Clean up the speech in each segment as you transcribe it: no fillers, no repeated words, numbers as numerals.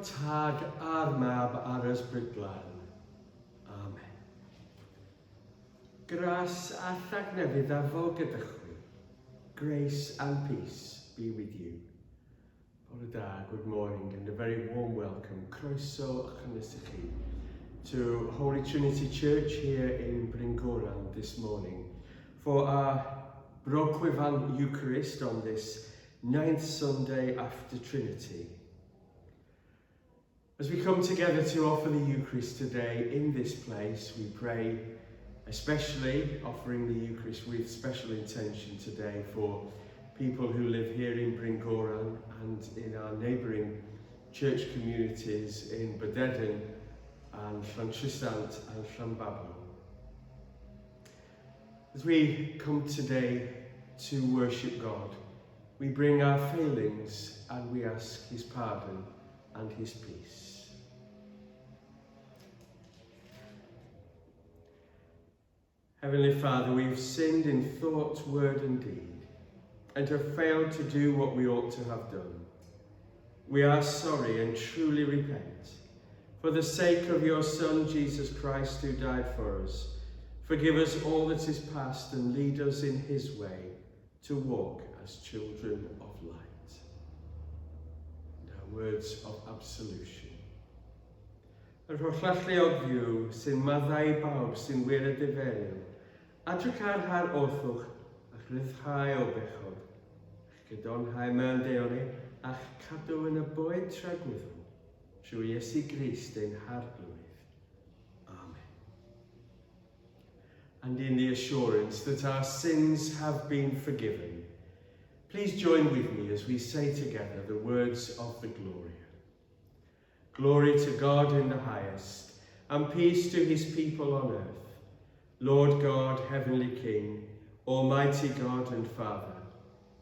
tag a'r mab ar ysbrydlan. Amen. Gras a thagnefydd a fo gyda chwi. Grace and peace be with you. Bore da, good morning and a very warm welcome. Croeso a chynnes i chi to Holy Trinity Church here in Bryngoran this morning for our Cwyfan Eucharist on this 9th Sunday after Trinity. As we come together to offer the Eucharist today in this place, we pray, especially offering the Eucharist with special intention today for people who live here in Bryngoran and in our neighbouring church communities in Badedyn and Llantrisant and Llanbablo. As we come today to worship God, we bring our failings and we ask his pardon and his peace. Heavenly Father, we've sinned in thought, word and deed, and have failed to do what we ought to have done. We are sorry and truly repent. For the sake of your Son, Jesus Christ, who died for us, forgive us all that is past and lead us in his way to walk as children of light. Words of absolution. Yr holl lleoliw sy'n maddau bawb sy'n wir y diferyw, adrych ar haar orthwch a'ch ryddhau o bechod, a'ch gydonhau mewn deori, a'ch cadw yn y boed tragwyddol, trwy Iesu Grist ein harglwydd. Amen. And in the assurance that our sins have been forgiven, please join with me as we say together the words of the Gloria. Glory to God in the highest, and peace to his people on earth. Lord God, Heavenly King, Almighty God and Father,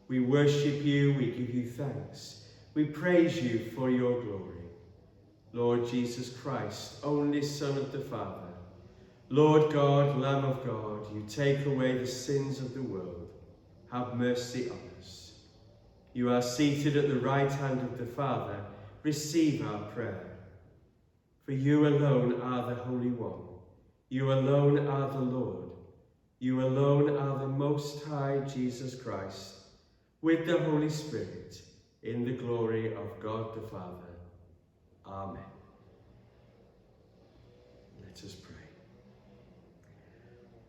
we worship you, we give you thanks, we praise you for your glory. Lord Jesus Christ, only Son of the Father, Lord God, Lamb of God, you take away the sins of the world. Have mercy on us. You are seated at the right hand of the Father. Receive our prayer. For you alone are the Holy One. You alone are the Lord. You alone are the Most High Jesus Christ, with the Holy Spirit, in the glory of God the Father. Amen. Let us pray.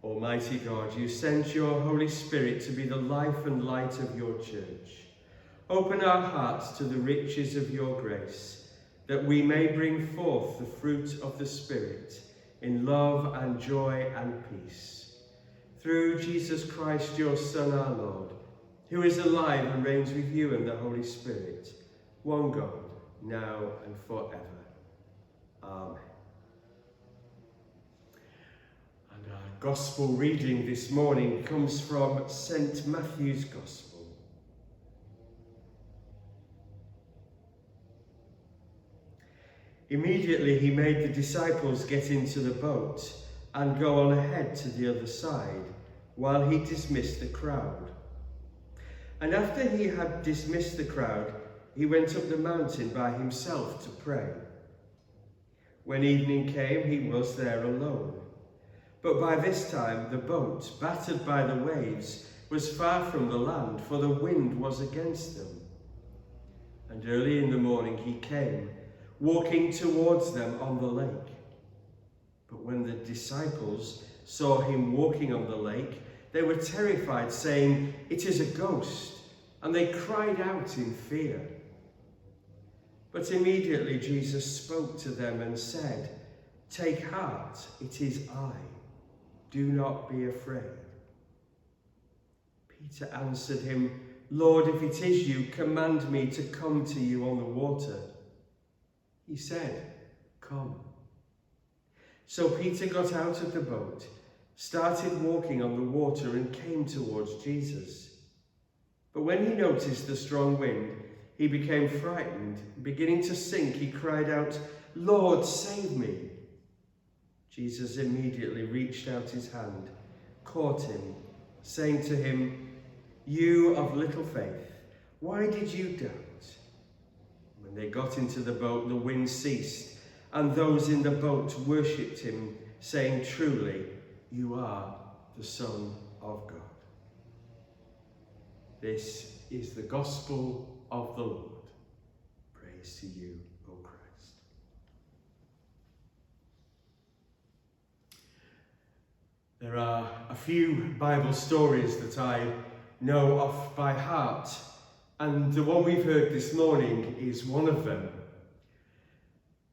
Almighty God, you sent your Holy Spirit to be the life and light of your church. Open our hearts to the riches of your grace, that we may bring forth the fruit of the Spirit in love and joy and peace. Through Jesus Christ, your Son, our Lord, who is alive and reigns with you in the Holy Spirit, one God, now and forever. Amen. And our Gospel reading this morning comes from St. Matthew's Gospel. Immediately he made the disciples get into the boat and go on ahead to the other side, while he dismissed the crowd. And after he had dismissed the crowd, he went up the mountain by himself to pray. When evening came, he was there alone. But by this time the boat, battered by the waves, was far from the land, for the wind was against them. And early in the morning he came, walking towards them on the lake. But when the disciples saw him walking on the lake, they were terrified, saying, "It is a ghost," and they cried out in fear. But immediately Jesus spoke to them and said, "Take heart, it is I. Do not be afraid." Peter answered him, "Lord, if it is you, command me to come to you on the water." He said, "Come." So Peter got out of the boat, started walking on the water and came towards Jesus. But when he noticed the strong wind, he became frightened. Beginning to sink, he cried out, "Lord, save me." Jesus immediately reached out his hand, caught him, saying to him, "You of little faith, why did you doubt?" When When they got into the boat, the wind ceased, and those in the boat worshipped him, saying, "Truly, you are the Son of God." This is the gospel of the Lord. Praise to you, O Christ. There are a few Bible stories that I know off by heart, and the one we've heard this morning is one of them.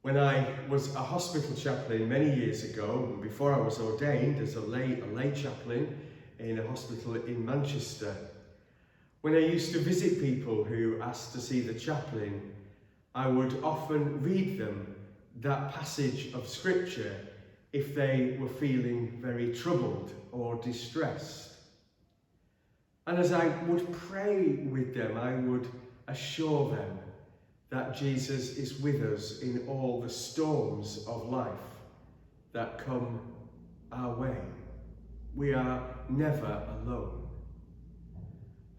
When I was a hospital chaplain many years ago, before I was ordained as a lay chaplain in a hospital in Manchester, when I used to visit people who asked to see the chaplain, I would often read them that passage of scripture if they were feeling very troubled or distressed. And as I would pray with them, I would assure them that Jesus is with us in all the storms of life that come our way. We are never alone.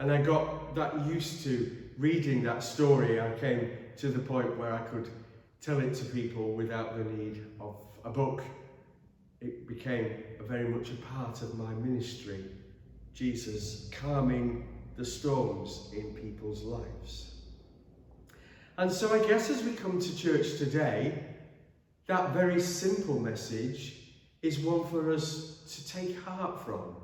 And I got that used to reading that story. I came to the point where I could tell it to people without the need of a book. It became very much a part of my ministry, Jesus calming the storms in people's lives. And so I guess as we come to church today, that very simple message is one for us to take heart from.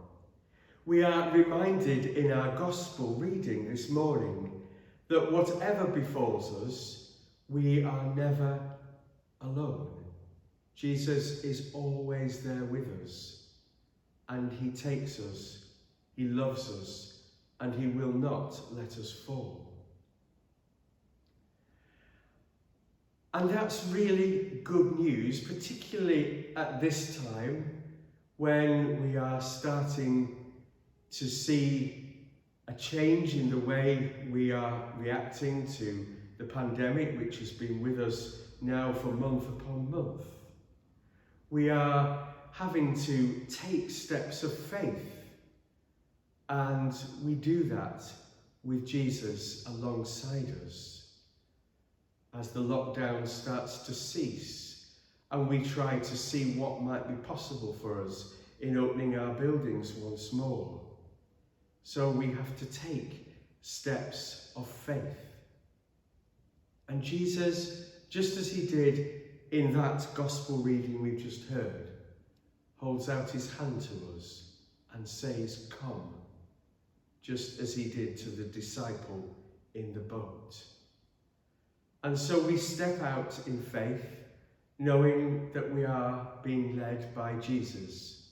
We are reminded in our gospel reading this morning that whatever befalls us, we are never alone. Jesus is always there with us, and he takes us, he loves us, and he will not let us fall. And that's really good news, particularly at this time when we are starting to see a change in the way we are reacting to the pandemic, which has been with us now for month upon month. We are having to take steps of faith, and we do that with Jesus alongside us. As the lockdown starts to cease and we try to see what might be possible for us in opening our buildings once more. So we have to take steps of faith. And Jesus, just as he did in that gospel reading we've just heard, holds out his hand to us and says, "Come," just as he did to the disciple in the boat. And so we step out in faith, knowing that we are being led by Jesus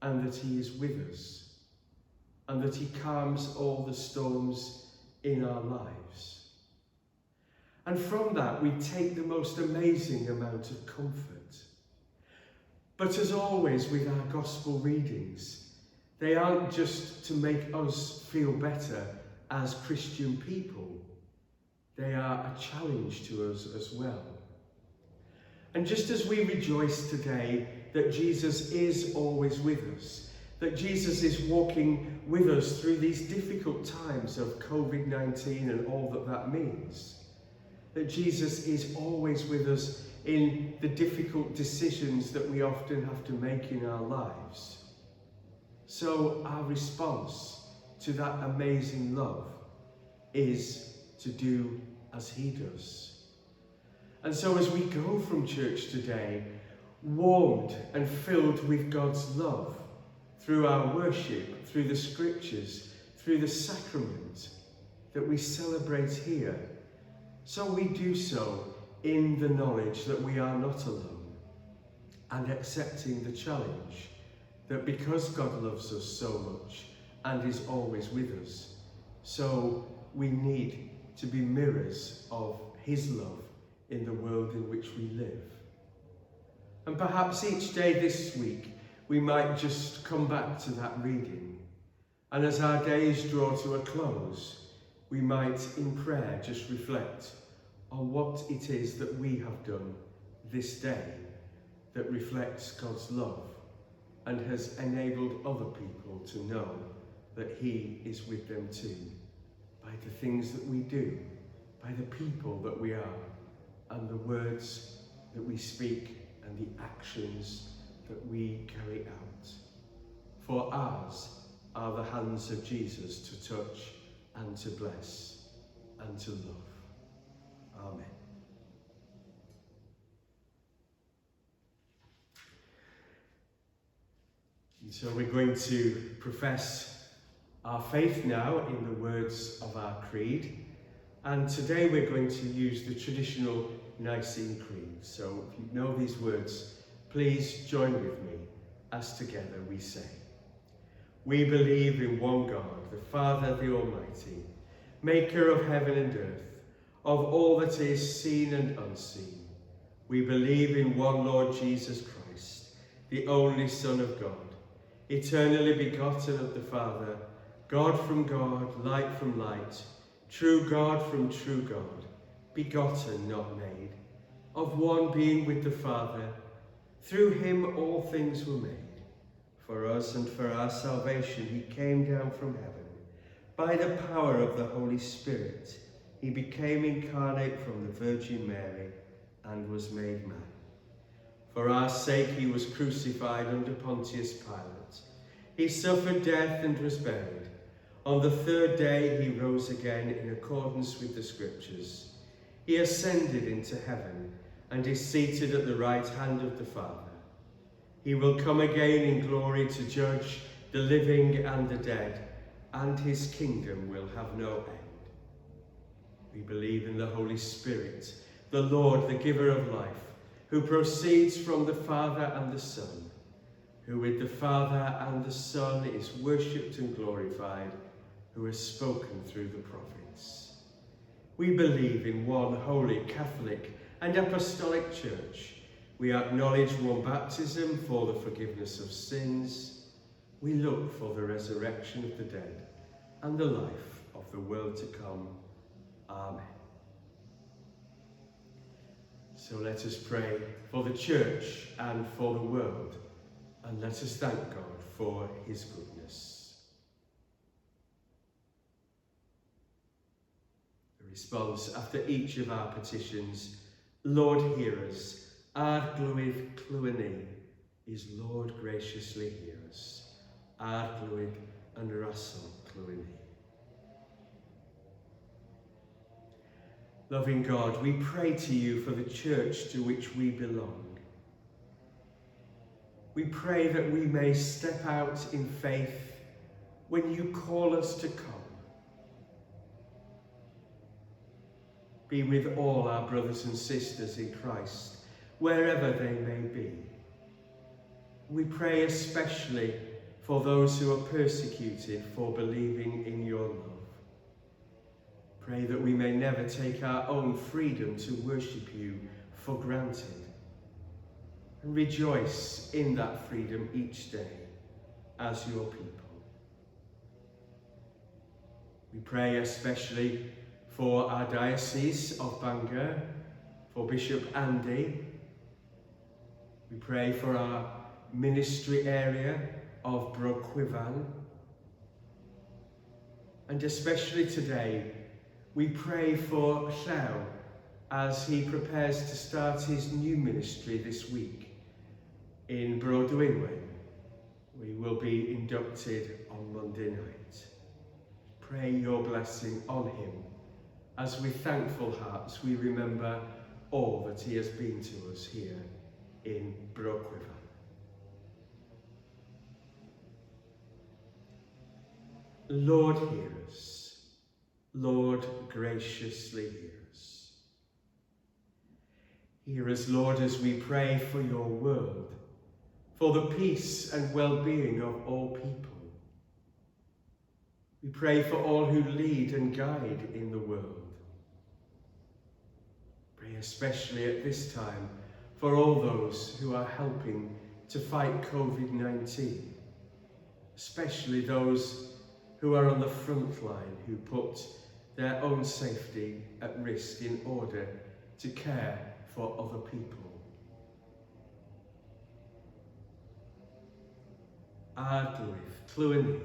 and that he is with us and that he calms all the storms in our lives. And from that, we take the most amazing amount of comfort. But as always with our gospel readings, they aren't just to make us feel better as Christian people. They are a challenge to us as well. And just as we rejoice today that Jesus is always with us, that Jesus is walking with us through these difficult times of COVID-19 and all that that means, that Jesus is always with us in the difficult decisions that we often have to make in our lives. So our response to that amazing love is to do as he does. And so as we go from church today, warmed and filled with God's love through our worship, through the scriptures, through the sacrament that we celebrate here, so we do so in the knowledge that we are not alone and accepting the challenge that because God loves us so much and is always with us, so we need to be mirrors of his love in the world in which we live. And perhaps each day this week we might just come back to that reading, and as our days draw to a close, we might in prayer just reflect on what it is that we have done this day that reflects God's love and has enabled other people to know that he is with them too, by the things that we do by the people that we are, and the words that we speak, and the actions that we carry out. For ours are the hands of Jesus to touch and to bless and to love. Amen. And so we're going to profess our faith now in the words of our creed. And today we're going to use the traditional Nicene Creed. So if you know these words, please join with me as together we say, "We believe in one God, the Father, the Almighty, maker of heaven and earth, of all that is seen and unseen. We believe in one Lord Jesus Christ, the only Son of God, eternally begotten of the Father, God from God, light from light, true God from true God, begotten, not made, of one being with the Father. Through him all things were made. For us and for our salvation he came down from heaven. By the power of the Holy Spirit, he became incarnate from the Virgin Mary and was made man. For our sake he was crucified under Pontius Pilate. He suffered death and was buried. On the third day he rose again in accordance with the Scriptures. He ascended into heaven and is seated at the right hand of the Father. He will come again in glory to judge the living and the dead, and his kingdom will have no end. We believe in the Holy Spirit, the Lord, the giver of life, who proceeds from the Father and the Son, who with the Father and the Son is worshipped and glorified, who has spoken through the prophets. We believe in one holy, Catholic and Apostolic Church. We acknowledge one baptism for the forgiveness of sins. We look for the resurrection of the dead and the life of the world to come. Amen. So let us pray for the Church and for the world, and let us thank God for his goodness. The response after each of our petitions: Lord, hear us. Ar glwydd clywni is Lord, graciously hear us. Ar glwydd yn rasol clywni. Loving God, we pray to you for the Church to which we belong. We pray that we may step out in faith when you call us to come. Be with all our brothers and sisters in Christ, wherever they may be. We pray especially for those who are persecuted for believing in your love. Pray that we may never take our own freedom to worship you for granted, and rejoice in that freedom each day as your people. We pray especially for our Diocese of Bangor, for Bishop Andy. We pray for our ministry area of Cwyfan. And especially today, we pray for Llaw as he prepares to start his new ministry this week in Dwynwen. We will be inducted on Monday night. Pray your blessing on him as with thankful hearts we remember all that he has been to us here in Cwyfan. Lord, hear us. Lord, graciously hear us. Hear us, Lord, as we pray for your world, for the peace and well-being of all people. We pray for all who lead and guide in the world. Pray especially at this time for all those who are helping to fight COVID-19, especially those who are on the front line, who put their own safety at risk in order to care for other people. Ar glwydd clywni,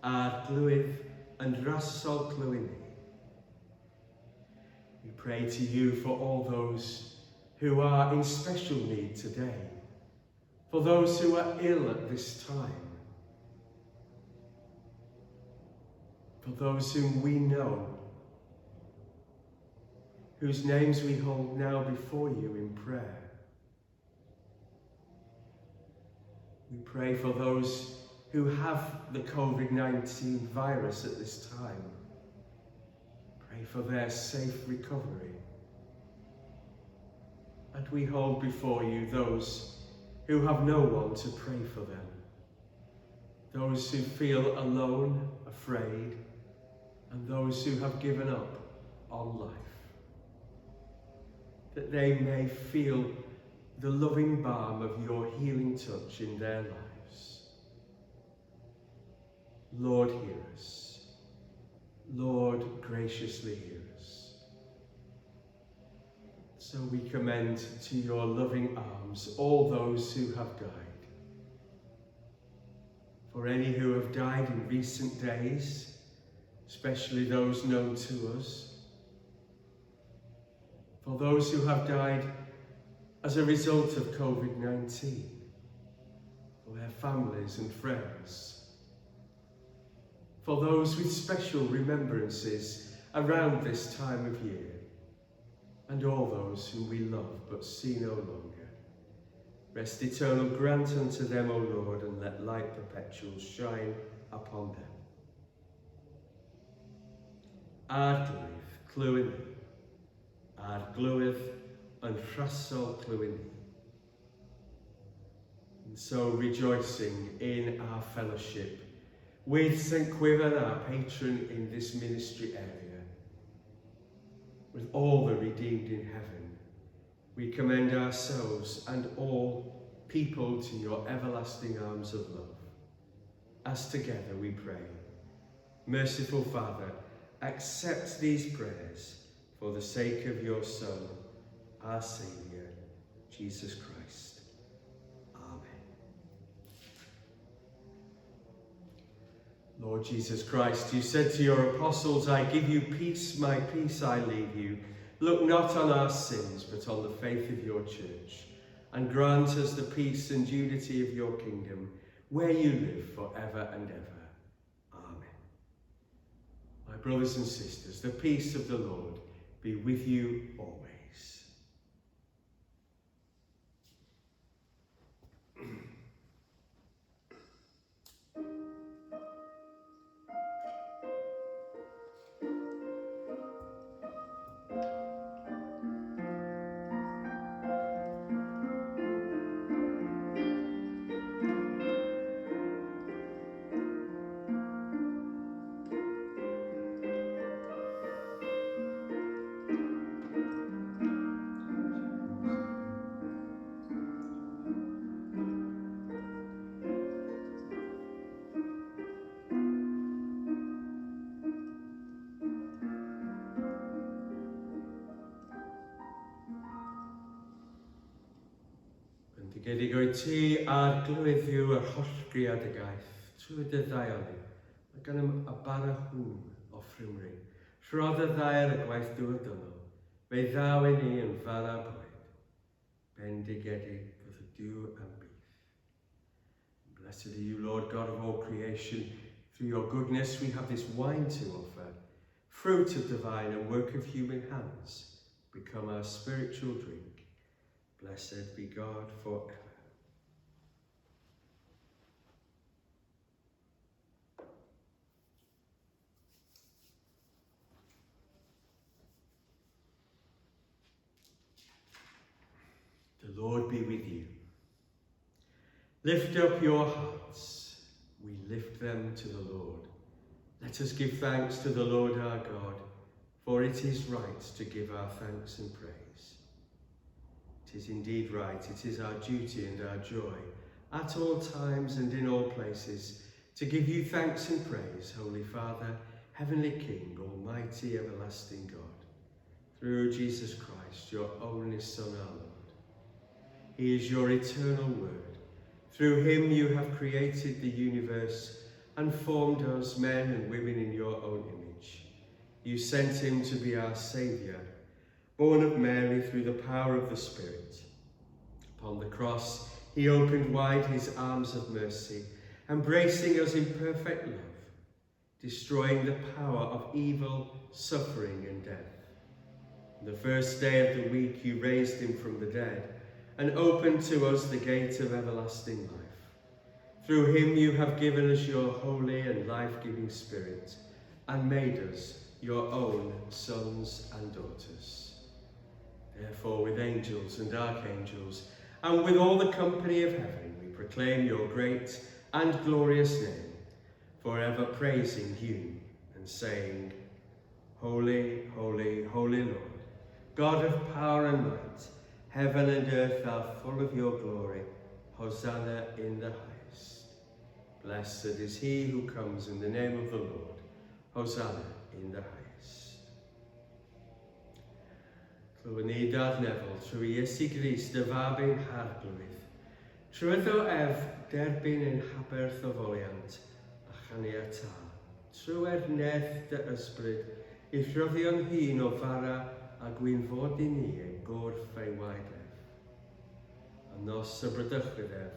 ar glwydd yn rasol clywni. pray to you for all those who are in special need today, for those who are ill at this time, for those whom we know, whose names we hold now before you in prayer. We pray for those who have the COVID-19 virus at this time. Pray for their safe recovery. And we hold before you those who have no one to pray for them, those who feel alone, afraid, and those who have given up on life, that they may feel the loving balm of your healing touch in their lives. Lord, hear us. Lord, graciously hear us. So we commend to your loving arms all those who have died. For any who have died in recent days, especially those known to us. For those who have died as a result of COVID-19, for their families and friends, for those with special remembrances around this time of year, and all those whom we love but see no longer. Rest eternal grant unto them, O Lord, and let light perpetual shine upon them. Ar glwyf clywyn ni, ar glwyf yn rhasol clywyn ni. And so rejoicing in our fellowship with St. Cwyfan, our patron in this ministry area, with all the redeemed in heaven, we commend ourselves and all people to your everlasting arms of love. As together we pray, merciful Father, accept these prayers for the sake of your Son, our Saviour, Jesus Christ. Amen. Lord Jesus Christ, you said to your apostles, I give you peace, my peace I leave you. Look not on our sins, but on the faith of your church, and grant us the peace and unity of your kingdom, where you live forever and ever. Amen. My brothers and sisters, the peace of the Lord be with you always. Gedig o'i ti ar glwyddiw yr holl greadigaeth, trwy dy ddaioni, ac yn y bara hwn o ffrimri. Rhodd y ddair y gwaith dŵr dyno, fe ddaw i ni yn fara bwyd. Bendigedig wrth y dew and beef. Blessed are you, Lord God of all creation. Through your goodness we have this wine to offer, fruit of divine and work of human hands, become our spiritual drink. Blessed be God forever. The Lord be with you. Lift up your hearts. We lift them to the Lord. Let us give thanks to the Lord our God, for it is right to give our thanks and praise. It is indeed right, it is our duty and our joy, at all times and in all places, to give you thanks and praise, Holy Father, Heavenly King, Almighty, everlasting God, through Jesus Christ, your only Son, our Lord. He is your eternal Word. Through him you have created the universe and formed us, men and women, in your own image. You sent him to be our Saviour, born of Mary through the power of the Spirit. Upon the cross, he opened wide his arms of mercy, embracing us in perfect love, destroying the power of evil, suffering, and death. On the first day of the week, you raised him from the dead and opened to us the gate of everlasting life. Through him you have given us your holy and life-giving Spirit and made us your own sons and daughters. Therefore, with angels and archangels, and with all the company of heaven, we proclaim your great and glorious name, forever praising you and saying, Holy, holy, holy Lord, God of power and might, heaven and earth are full of your glory. Hosanna in the highest. Blessed is he who comes in the name of the Lord. Hosanna in the highest. Clywyn ni dadnefol trwy Iesu Grist y fab ein harglwydd, trwy iddo derbyn ein haberth o foliant a chaniatâd, trwy nedd dy ysbryd, I rhoddion hun o fara a gwynfod I ni ein gorff ei waedef. A nos y brydychwydef,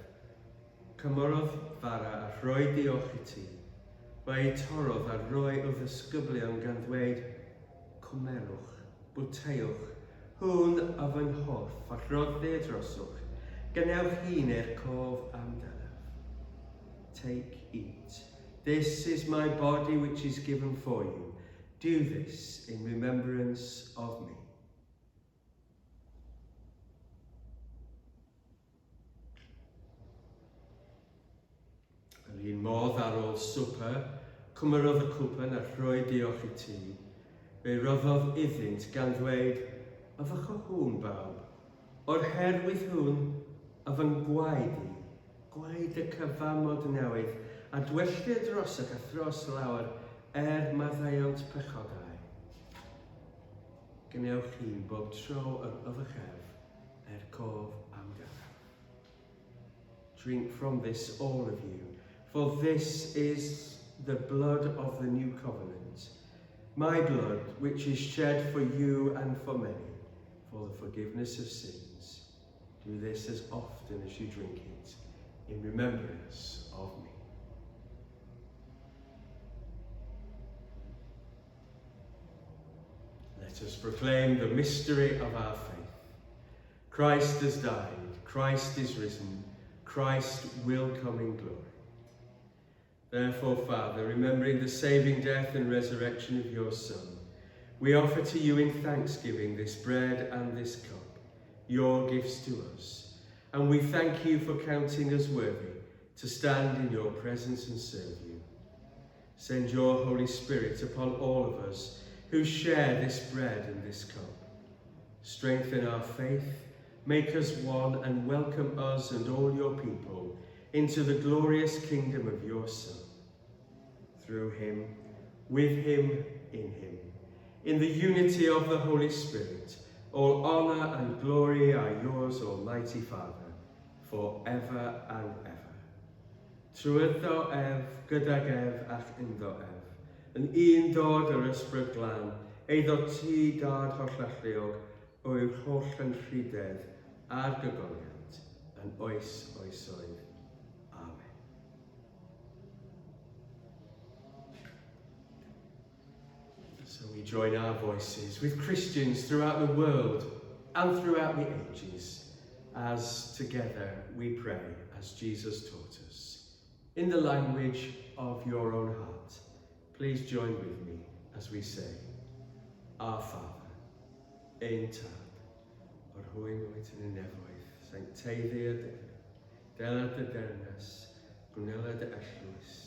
cymorodd fara a rhoi diolch I ti, mae torodd a rhoi o ddisgyblion gan ddweud, cwmerwch, bwteiwch, hwn a fy'n horff a rhoddi droswch, gynewch hun cof am delaf. Take, eat. This is my body which is given for you. Do this in remembrance of me. Yr un modd ar ôl swper, cwmerodd y cwpan a rhoi diolch I ti, fe roddodd iddynt gan ddweud, a fach o hwn bawb, o'r herwydd hwn a fy'n gwaed I, gwaed y cyfamod newydd, a dwelltir dros ac a thros lawer maddaiant pechodau. Gwnewch chi'n bob tro yr yfychef cof am garaf. Drink from this, all of you, for this is the blood of the new covenant, my blood which is shed for you and for many, for the forgiveness of sins. Do this as often as you drink it, in remembrance of me. Let us proclaim the mystery of our faith. Christ has died, Christ is risen, Christ will come in glory. Therefore, Father, remembering the saving death and resurrection of your Son, we offer to you in thanksgiving this bread and this cup, your gifts to us, and we thank you for counting us worthy to stand in your presence and serve you. Send your Holy Spirit upon all of us who share this bread and this cup. Strengthen our faith, make us one, and welcome us and all your people into the glorious kingdom of your Son. Through him, with him, in the unity of the Holy Spirit, all honour and glory are yours, Almighty Father, forever and ever. Trwyddo gydag ac ynddo yn un dod yr ysbryd glân, eiddo ti dad hollallog, o'r holl yn rhydedd a'r gygoliant, yn oes oesoedd. Amen. So we join our voices with Christians throughout the world and throughout the ages, as together we pray as Jesus taught us, in the language of your own heart. Please join with me as we say, Our Father, ein tad, o'r hwyn oed yn y nefoedd, sancteiddi y dyn, delad y dernas, gwnelad y eglwys,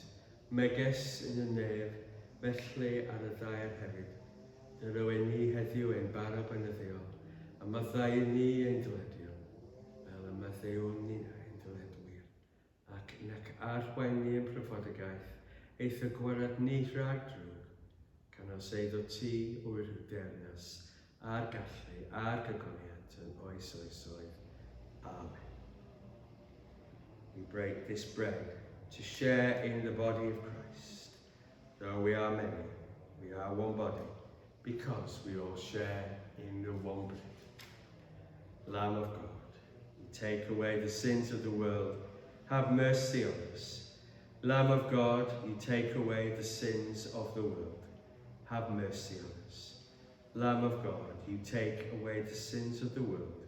meges yn y nef, felly ar y ddair hefyd, dyrwy'n ni heddiw ein bara benyddiol, a maddau ni ein dyledio, fel y maddew'n ni ein dyledwyr, ac nac arwain ni yn profodegaeth, eith y gwarad ni rhag drwg, can os eiddo ti o'r dernas, a'r gallu, a'r gygoniad yn oes oesoedd. Amen. We break this bread to share in the body of Christ. Though we are many, we are one body, because we all share in the one bread. Lamb of God, you take away the sins of the world, have mercy on us. Lamb of God, you take away the sins of the world, have mercy on us. Lamb of God, you take away the sins of the world,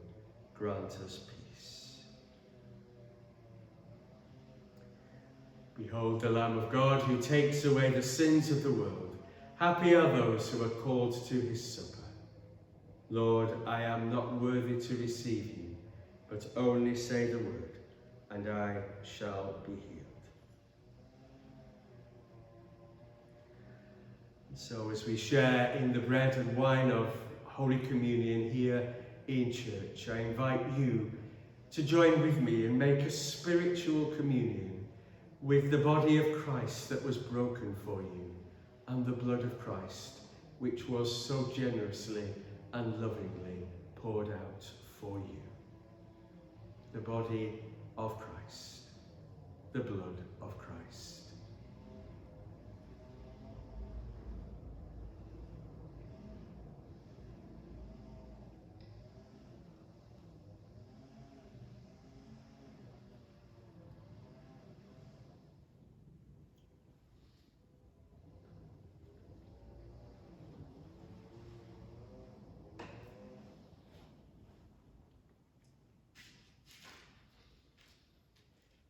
grant us peace. Behold the Lamb of God who takes away the sins of the world. Happy are those who are called to his supper. Lord, I am not worthy to receive you, but only say the word, and I shall be healed. So as we share in the bread and wine of Holy Communion here in church, I invite you to join with me and make a spiritual communion with the body of Christ that was broken for you and the blood of Christ which was so generously and lovingly poured out for you. The body of Christ, the blood of Christ.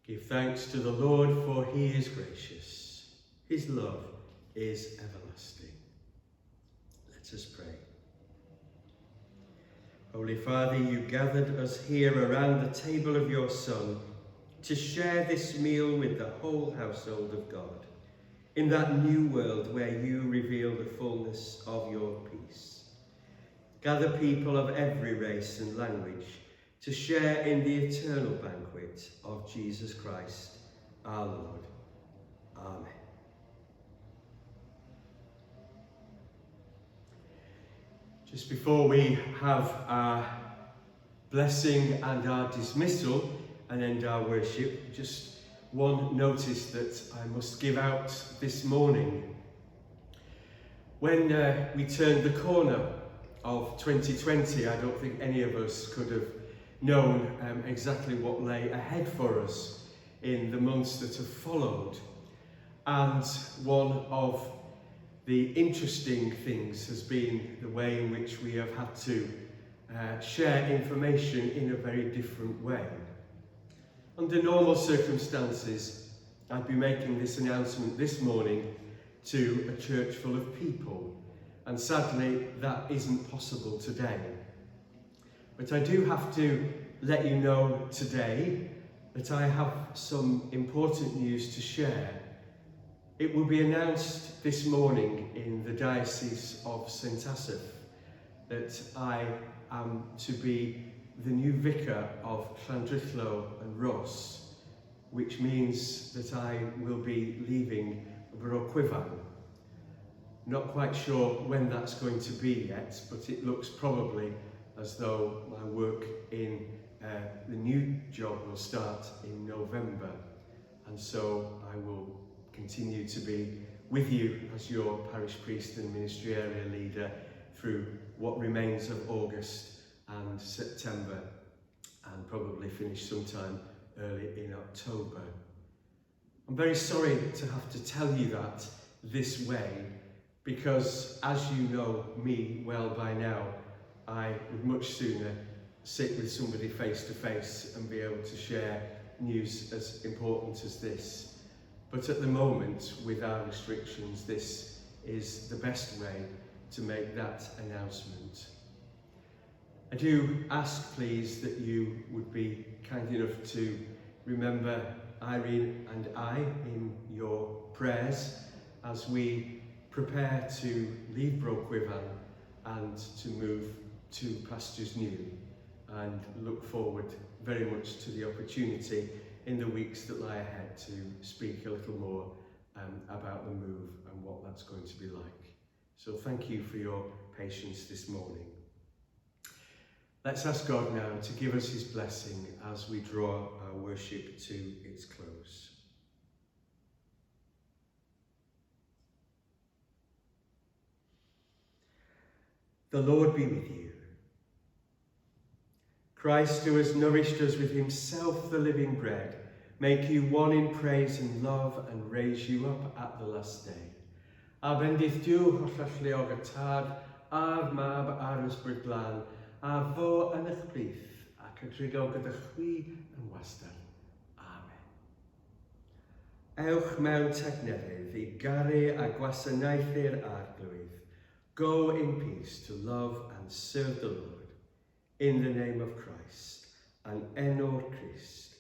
Give thanks to the Lord, for he is gracious. His love is everlasting. Let us pray. Holy Father, you gathered us here around the table of your Son to share this meal with the whole household of God, in that new world where you reveal the fullness of your peace. Gather people of every race and language to share in the eternal banquet of Jesus Christ, our Lord. Amen. Just before we have our blessing and our dismissal and end our worship, just one notice that I must give out this morning. When we turned the corner of 2020, I don't think any of us could have known exactly what lay ahead for us in the months that have followed. And one of the interesting things has been the way in which we have had to share information in a very different way. Under normal circumstances, I'd be making this announcement this morning to a church full of people, and sadly that isn't possible today. But I do have to let you know today that I have some important news to share. It will be announced this morning in the Diocese of St Asaph that I am to be the new vicar of Llandrillo and Ross, which means that I will be leaving Cwyfan. Not quite sure when that's going to be yet, but it looks probably as though my work in the new job will start in November, and so I will continue to be with you as your parish priest and ministry area leader through what remains of August and September, and probably finish sometime early in October. I'm very sorry to have to tell you that this way, because as you know me well by now, I would much sooner sit with somebody face to face and be able to share news as important as this. But at the moment, with our restrictions, this is the best way to make that announcement. I do ask, please, that you would be kind enough to remember Irene and I in your prayers as we prepare to leave Cwyfan and to move to Pastures New, and look forward very much to the opportunity in the weeks that lie ahead to speak a little more about the move and what that's going to be like. So thank you for your patience this morning. Let's ask God now to give us his blessing as we draw our worship to its close. The Lord be with you. Christ, who has nourished us with himself, the living bread, make you one in praise and love and raise you up at the last day. A bendith diw hollall leog y tad, a'r mab ar ysbryd glân, a fo yn eich brith, ac y drigo gyda chwi yn wastad. Amen. Ewch mewn tegnefydd I garu a gwasanaethu'r arglwydd. Go in peace to love and serve the Lord. In the name of Christ, and enw'r Christ.